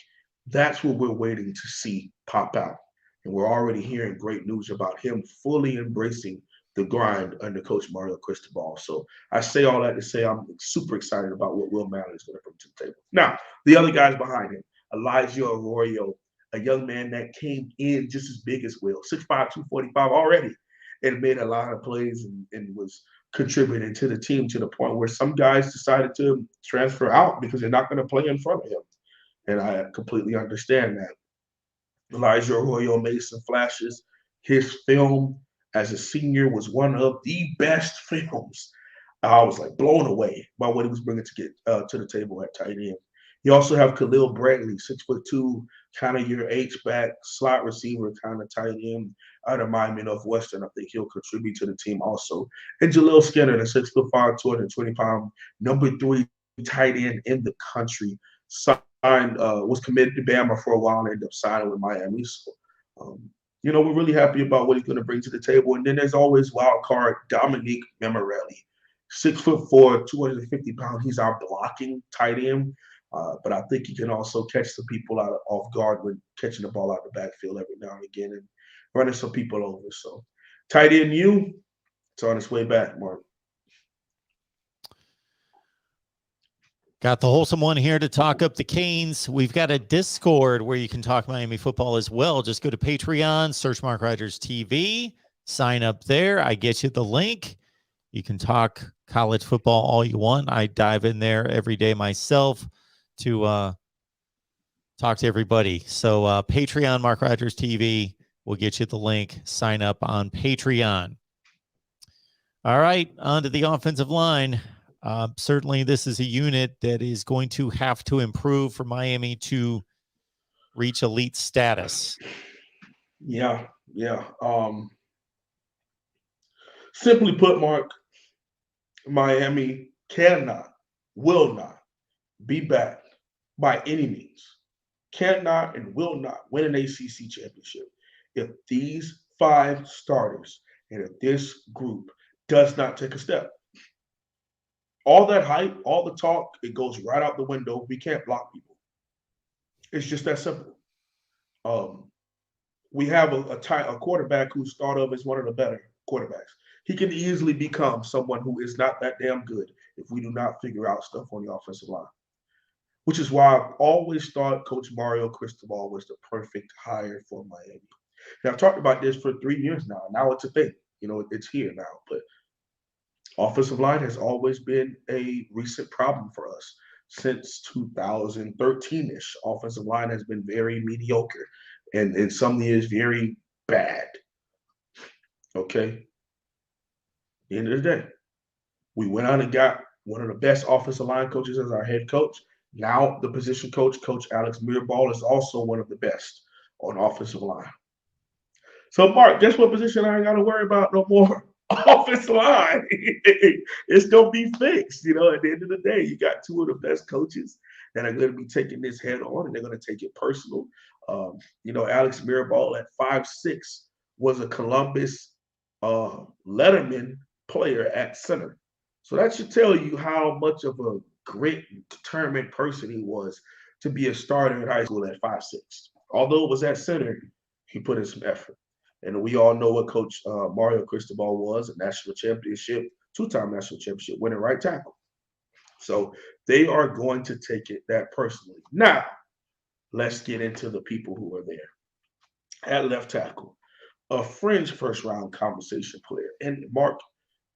that's what we're waiting to see pop out. And we're already hearing great news about him fully embracing the grind under Coach Mario Cristobal. So I say all that to say I'm super excited about what Will Mallory is going to bring to the table. Now, the other guys behind him, Elijah Arroyo, a young man that came in just as big as Will, 6'5", 245 already, and made a lot of plays and was contributing to the team to the point where some guys decided to transfer out because they're not going to play in front of him. And I completely understand that. Elijah Arroyo made some flashes. His film as a senior was one of the best films. I was like blown away by what he was bringing to get to the table at tight end. You also have Khalil Bradley, 6'2", kind of your H-back slot receiver, kind of tight end out of Miami Northwestern. I think he'll contribute to the team also. And Jaleel Skinner, the 6'5", 220-pound, number 3 tight end in the country, was committed to Bama for a while and ended up signing with Miami. So, we're really happy about what he's going to bring to the table. And then there's always wild card Dominique Memorelli, 6'4", 250 pounds. He's our blocking tight end. But I think he can also catch some people off guard when catching the ball out of the backfield every now and again and running some people over. So tight end it's on its way back, Mark. Got the wholesome one here to talk up the Canes. We've got a Discord where you can talk Miami football as well. Just go to Patreon, search MarkRogersTV, sign up there. I get you the link. You can talk college football all you want. I dive in there every day myself to talk to everybody. So Patreon, MarkRogersTV, will get you the link. Sign up on Patreon. All right, on to the offensive line. Certainly, this is a unit that is going to have to improve for Miami to reach elite status. Yeah. Simply put, Mark, Miami will not be back by any means, cannot and will not win an ACC championship if these 5 starters and if this group does not take a step. All that hype, all the talk, it goes right out the window. We can't block people. It's just that simple. We have a quarterback who's thought of as one of the better quarterbacks. He can easily become someone who is not that damn good if we do not figure out stuff on the offensive line. Which is why I've always thought Coach Mario Cristobal was the perfect hire for Miami. Now, I've talked about this for 3 years now. Now it's a thing. It's here now. But offensive line has always been a recent problem for us. Since 2013-ish, offensive line has been very mediocre and in some years very bad. Okay? At the end of the day, we went out and got one of the best offensive line coaches as our head coach. Now the position coach, Coach Alex Mirabal, is also one of the best on offensive line. So, Mark, guess what position I ain't got to worry about no more? Offensive line. It's going to be fixed. At the end of the day, you got 2 of the best coaches that are going to be taking this head on, and they're going to take it personal. Alex Mirabal at 5'6" was a Columbus Letterman player at center. So that should tell you how much of a grit and determined person he was to be a starter in high school at 5'6". Although it was at center, he put in some effort. And we all know what Coach Mario Cristobal was, a national championship, 2-time national championship winning right tackle. So they are going to take it that personally. Now, let's get into the people who are there. At left tackle, a fringe first-round conversation player. And, Mark,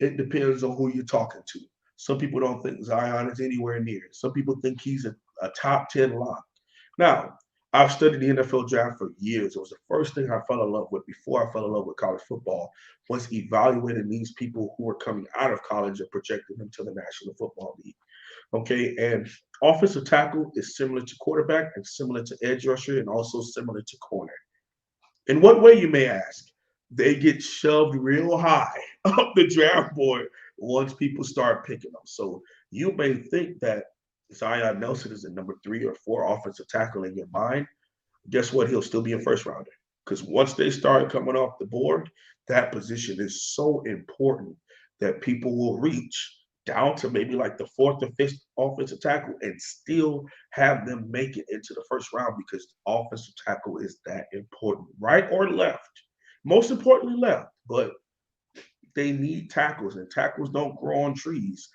it depends on who you're talking to. Some people don't think Zion is anywhere near. Some people think he's a top 10 lock. Now, I've studied the NFL draft for years. It was the first thing I fell in love with before I fell in love with college football, was evaluating these people who are coming out of college and projecting them to the National Football League. Okay, and offensive tackle is similar to quarterback and similar to edge rusher and also similar to corner. In what way, you may ask? They get shoved real high up the draft board once people start picking them. So you may think that Zion Nelson is a number 3 or 4 offensive tackle in your mind. Guess what? He'll still be a first rounder. Because once they start coming off the board, that position is so important that people will reach down to maybe like the 4th or 5th offensive tackle and still have them make it into the first round because offensive tackle is that important. Right or left. Most importantly, left. But they need tackles, and tackles don't grow on trees.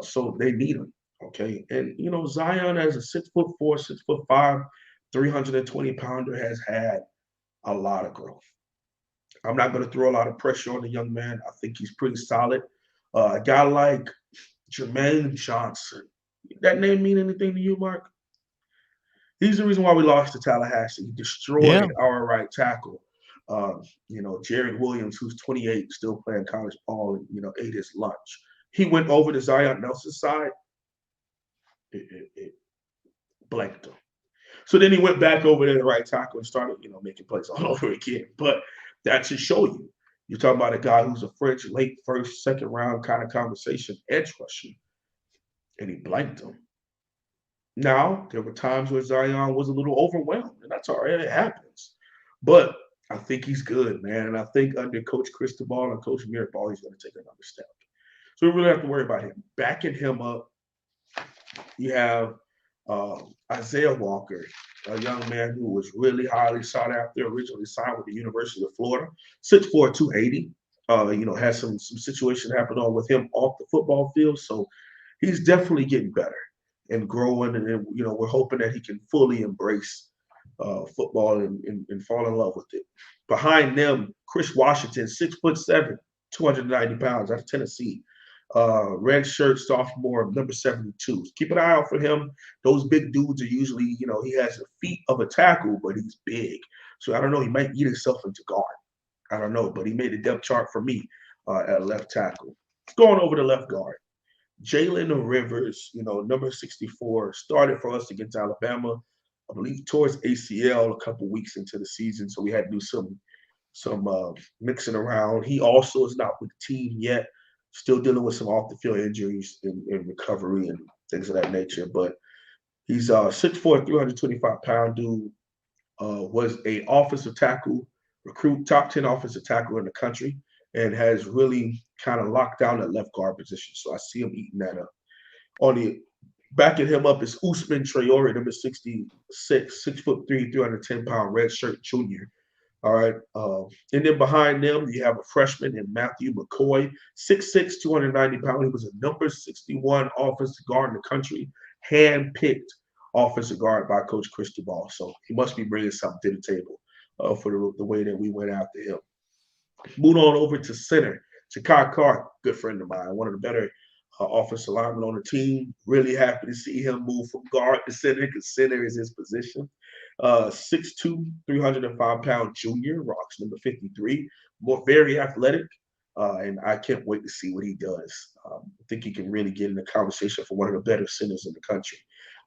So they need them. Okay. And, Zion as a 6'4", 6'5", 320-pounder has had a lot of growth. I'm not going to throw a lot of pressure on the young man. I think he's pretty solid. A guy like Jermaine Johnson, that name mean anything to you, Mark? He's the reason why we lost to Tallahassee. He destroyed our right tackle. Jared Williams, who's 28, still playing college ball, and, ate his lunch. He went over to Zion Nelson's side. It blanked him. So then he went back over there to right tackle and started, making plays all over again. But that should show you. You're talking about a guy who's a French late first, second round kind of conversation edge rusher, and he blanked him. Now, there were times where Zion was a little overwhelmed, and that's all right. It happens. But I think he's good, man. And I think under Coach Cristobal and Coach Mirabal, he's going to take another step. So we really have to worry about him. Backing him up, you have Isaiah Walker, a young man who was really highly sought after, originally signed with the University of Florida, 6'4", 280. Had some situation happen on with him off the football field. So he's definitely getting better and growing. And, we're hoping that he can fully embrace football and fall in love with it. Behind them, Chris Washington, 6'7", 290 pounds, out of Tennessee. Red shirt sophomore, number 72. Keep an eye out for him. Those big dudes are usually, he has the feet of a tackle, but he's big. So I don't know, he might eat himself into guard. I don't know, but he made the depth chart for me at left tackle. Going over to left guard. Jalen Rivers, number 64, started for us against Alabama, I believe towards ACL a couple weeks into the season. So we had to do some mixing around. He also is not with the team yet. Still dealing with some off-the-field injuries and recovery and things of that nature. But He's 6'4", 325-pound dude. Was a offensive tackle recruit, top 10 offensive tackle in the country, and has really kind of locked down that left guard position. So I see him eating that up. On the backing him up is Usman Traore, number 66, 6'3", 310-pound red shirt junior. All right. And then behind them, you have a freshman in Matthew McCoy, 6'6", 290-pound. He was a number 61 offensive guard in the country, hand-picked offensive guard by Coach Cristobal. So he must be bringing something to the table for the way that we went after him. Moving on over to center. Shakai Clark, good friend of mine, one of the better offensive linemen on the team. Really happy to see him move from guard to center because center is his position. 6'2", 305-pound junior, rocks number 53. Very athletic, and I can't wait to see what he does. I think he can really get in the conversation for one of the better centers in the country.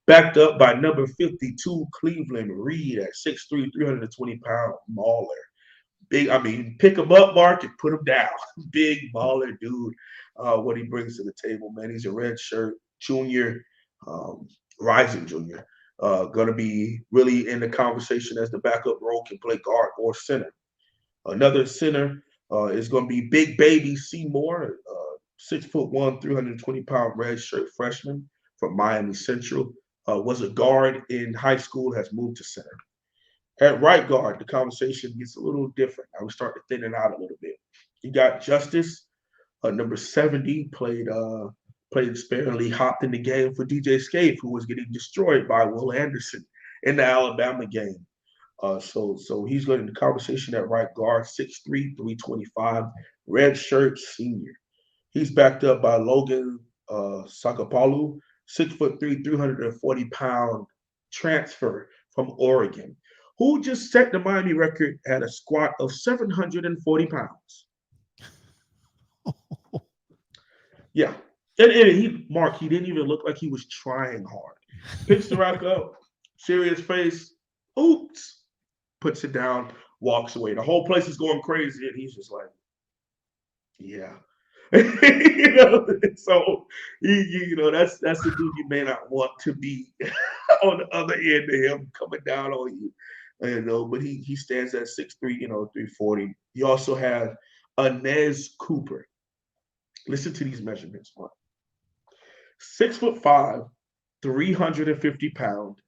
Backed up by number 52, Cleveland Reed at 6'3", 320-pound mauler. Big, I mean, pick him up, Mark, and put him down. Big baller dude. What he brings to the table, man. He's a red shirt junior, rising junior. Going to be really in the conversation as the backup role, can play guard or center. Another center is going to be Big Baby Seymour, 6'1", 320-pound red shirt freshman from Miami Central. Was a guard in high school, has moved to center. At right guard, the conversation gets a little different. I would start to thin it out a little bit. You got Justice, number 70, played sparingly, hopped in the game for DJ Scaife, who was getting destroyed by Will Anderson in the Alabama game. So he's going to the conversation at right guard, 6'3", 325, red shirt senior. He's backed up by Logan Sakapalu, 6'3", 340-pound transfer from Oregon, who just set the Miami record at a squat of 740 pounds. Yeah. And he didn't even look like he was trying hard. Picks the rack up, serious face, oops, puts it down, walks away. The whole place is going crazy, and he's just like, yeah. So that's the dude you may not want to be on the other end of him coming down on you. But he stands at 6'3", 340. You also have Inez Cooper. Listen to these measurements, Mark. 6'5", 350-pound,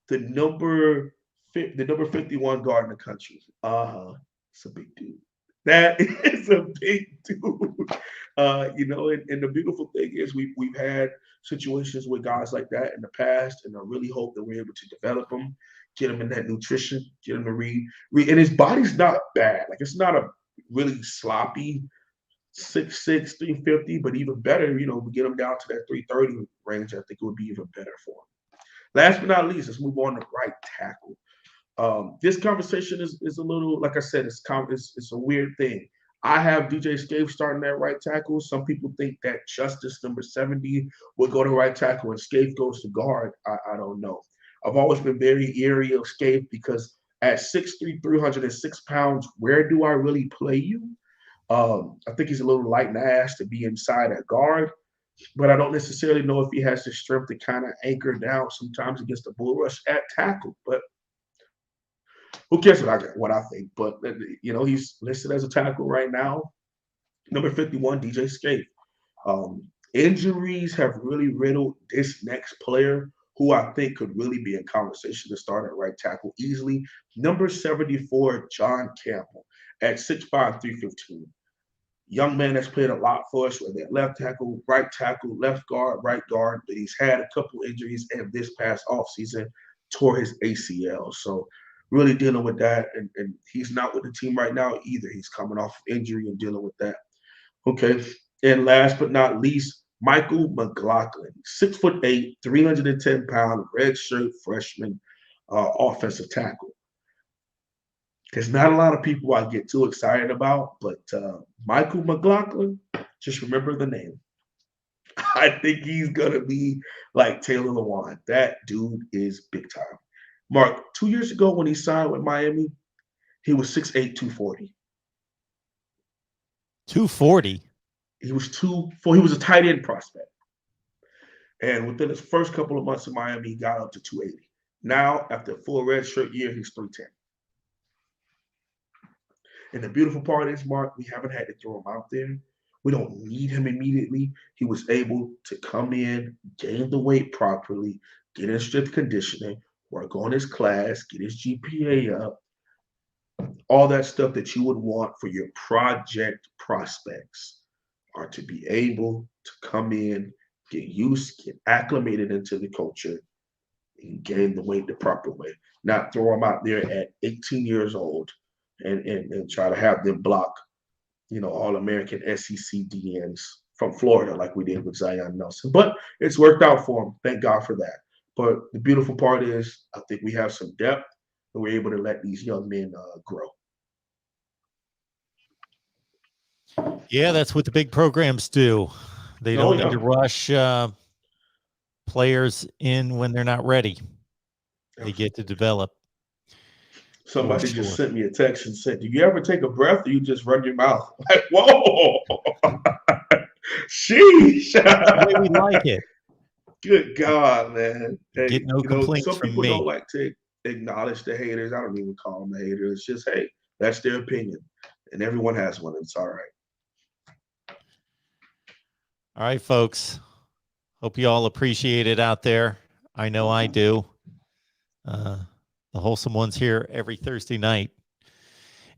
the number 51 guard in the country. It's a big dude. That is a big dude. And the beautiful thing is we've had situations with guys like that in the past, and I really hope that we're able to develop them, get them in that nutrition, get them to read. And his body's not bad. Like, it's not a really sloppy 6'6", 350, but even better, we get him down to that 330 range. I think it would be even better for him. Last but not least, let's move on to right tackle. This conversation is a little, like I said, it's a weird thing. I have DJ Scaife starting at right tackle. Some people think that Justice, number 70, will go to right tackle and Scaife goes to guard. I don't know. I've always been very eerie of Scaife because at 6'3", 306 pounds, where do I really play you? I think he's a little light in the ass to be inside at guard, but I don't necessarily know if he has the strength to kind of anchor down sometimes against the bull rush at tackle. But who cares what I think? But he's listed as a tackle right now. Number 51, DJ Scaife. Injuries have really riddled this next player, who I think could really be in conversation to start at right tackle easily. Number 74, John Campbell, at 6'5", 315. Young man that's played a lot for us, whether at left tackle, left guard, right guard, but he's had a couple injuries, and this past offseason tore his ACL. So really dealing with that, and he's not with the team right now either. He's coming off of injury and dealing with that. Okay, and last but not least, Michael McLaughlin, 6'8", 310-pound red shirt freshman offensive tackle. There's not a lot of people I get too excited about, but Michael McLaughlin, just remember the name. I think he's going to be like Taylor Lewan. That dude is big time. Mark, 2 years ago when he signed with Miami, he was 6'8", 240. 240? He was he was a tight end prospect. And within his first couple of months in Miami, he got up to 280. Now, after a full redshirt year, he's 310. And the beautiful part is, Mark, we haven't had to throw him out there. We don't need him immediately. He was able to come in, gain the weight properly, get in strength conditioning, work on his class, get his GPA up, all that stuff that you would want for your project prospects are to be able to come in, get used, get acclimated into the culture, and gain the weight the proper way. Not throw them out there at 18 years old and try to have them block, All-American SEC DNs from Florida like we did with Zion Nelson. But it's worked out for him. Thank God for that. But the beautiful part is I think we have some depth and we're able to let these young men grow. Yeah, that's what the big programs do. They don't need to rush players in when they're not ready. They get to develop. Somebody just sent me a text and said, "Do you ever take a breath or you just run your mouth?" Like, whoa. Sheesh. The way we like it. Good God, man. Hey, get no complaints some from people me. Don't like to acknowledge the haters. I don't even call them a hater. It's just, hey, that's their opinion. And everyone has one. It's all right. All right, folks. Hope you all appreciate it out there. I know I do. The Wholesome Ones here every Thursday night.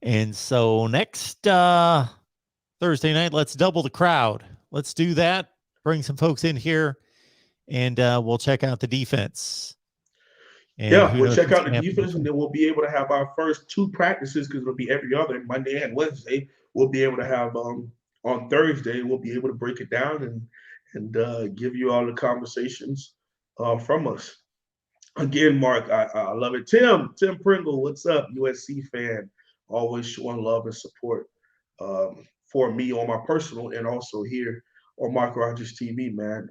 And so next Thursday night, let's double the crowd. Let's do that. Bring some folks in here, and we'll check out the defense. And we'll check out the defense, and then we'll be able to have our first 2 practices because it'll be every other Monday and Wednesday. We'll be able to have on Thursday. We'll be able to break it down and give you all the conversations from us. Again, Mark, I love it. Tim Pringle, what's up? USC fan, always showing love and support for me on my personal and also here on MarkRogersTV, man.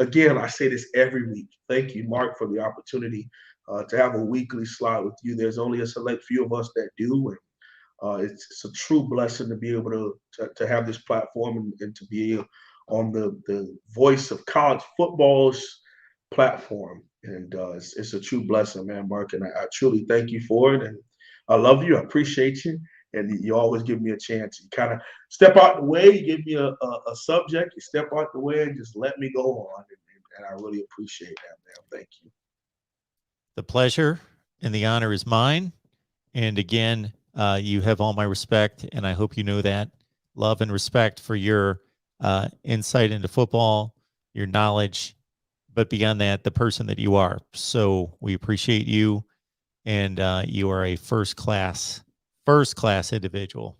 Again, I say this every week. Thank you, Mark, for the opportunity to have a weekly slot with you. There's only a select few of us that do, and it's a true blessing to be able to have this platform and to be on the voice of college football's platform. And it's a true blessing, man, Mark. And I truly thank you for it. And I love you. I appreciate you. And you always give me a chance. You kind of step out the way. You give me a subject. You step out the way and just let me go on. And I really appreciate that, man. Thank you. The pleasure and the honor is mine. And again, you have all my respect. And I hope you know that. Love and respect for your insight into football, your knowledge, but beyond that, the person that you are. So we appreciate you, and you are a first class individual.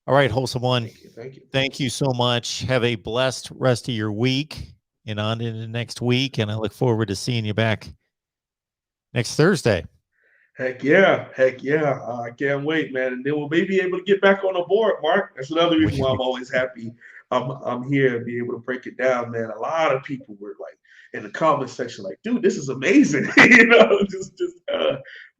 All right, Wholesome One. Thank you. Thank you so much. Have a blessed rest of your week and on into next week. And I look forward to seeing you back next Thursday. Heck yeah. I can't wait, man. And then we'll maybe be able to get back on the board, Mark. That's another reason why I'm always happy I'm here and be able to break it down, man. A lot of people were like in the comment section, like, dude, this is amazing. Just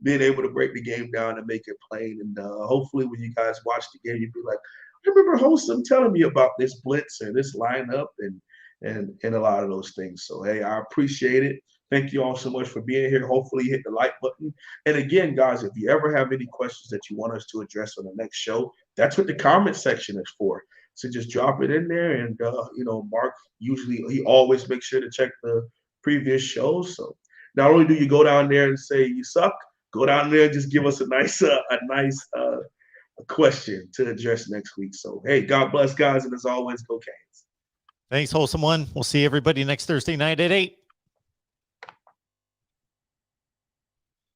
being able to break the game down and make it plain. And hopefully when you guys watch the game, you'd be like, I remember Wholesome telling me about this blitz and this lineup and a lot of those things. So, hey, I appreciate it. Thank you all so much for being here. Hopefully hit the like button. And again, guys, if you ever have any questions that you want us to address on the next show, that's what the comment section is for. So just drop it in there. And, Mark, he always makes sure to check the previous shows. So not only do you go down there and say you suck, go down there and just give us a nice question to address next week. So, hey, God bless, guys. And as always, go Canes. Thanks, Wholesome One. We'll see everybody next Thursday night at 8.